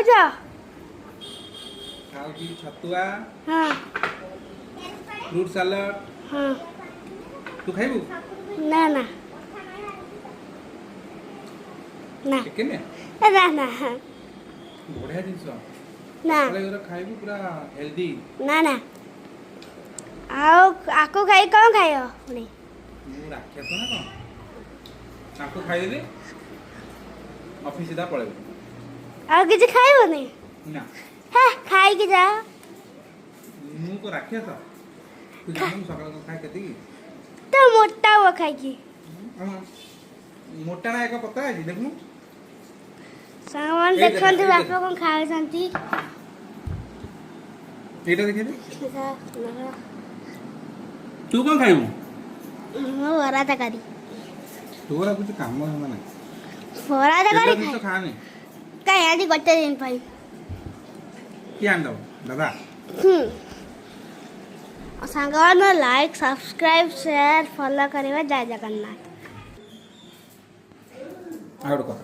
ଖାଉଛ? ଖାଉଛି ଛତୁଆ ହଁ ଫ୍ରୁଟ ସାଲାଡ। ହଁ। ତୁ ଖାଇବୁ ନା ନା ନା ଚିକେନ? ନା ନା ବଢିଆ ଜିନିଷ ନା ସକାଳେ ଏଗୁରା ଖାଇବୁ ପୁରା ହେଲ୍ଦି। ନା ନା। ଆଉ ଆକୁ ଖାଇ କ'ଣ ଖାଇବ ପୁଣି? ମୁଁ ରାକ୍ଷସ ନା କ'ଣ? ତାଙ୍କୁ ଖାଇଦେଲି ଅଫିସ ସିଧା ପଳେଇବୁ। ଆଉ କିଛି ଖାଇବନି? ନା ହେ ଖାଇକି ଯାଅ। ମୁଁ କ'ଣ ରାକ୍ଷସ? ତୁ ଜାଣିନୁ ମୁଁ ସକାଳେ ଖାଏ କେତିକି? ତ ମୋଟା ହୁଅ ଖାଇକି। ମୋଟା ନା ଏକ ପତଳା ଅଛି ଦେଖୁନୁ। ସାଙ୍ଗମାନେ ଏଇ ଦେଖା, ଦେଖନ୍ତୁ ଏଇ ବାପା ଦେଖା। କ'ଣ ଖାଉଛନ୍ତି। ଏଇଟା ଦେଖେଇଦେ। ତୁ କ'ଣ ଖାଇବୁ? ମୁଁ ବରା ତରକାରୀ। ତୋର ଆଉ କିଛି କାମ ଧନ୍ଦା ନାହିଁ। ବରା ତେଲ ତରକାରୀ ଜିନିଷ ଖାଆନି। କାଇଁ ଆଜି ଗୋଟେ ଦିନ ପାଇଁ। କିଏ ଆଣିଦବ ଦାଦା? ସାଙ୍ଗମାନେ ଲାଇକ୍ ସବସ୍କ୍ରାଇବ ସେୟାର ଫଲୋ କରିବା। ଜୟ ଜଗନ୍ନାଥ। ଆଉ ଗୋଟେ କଥା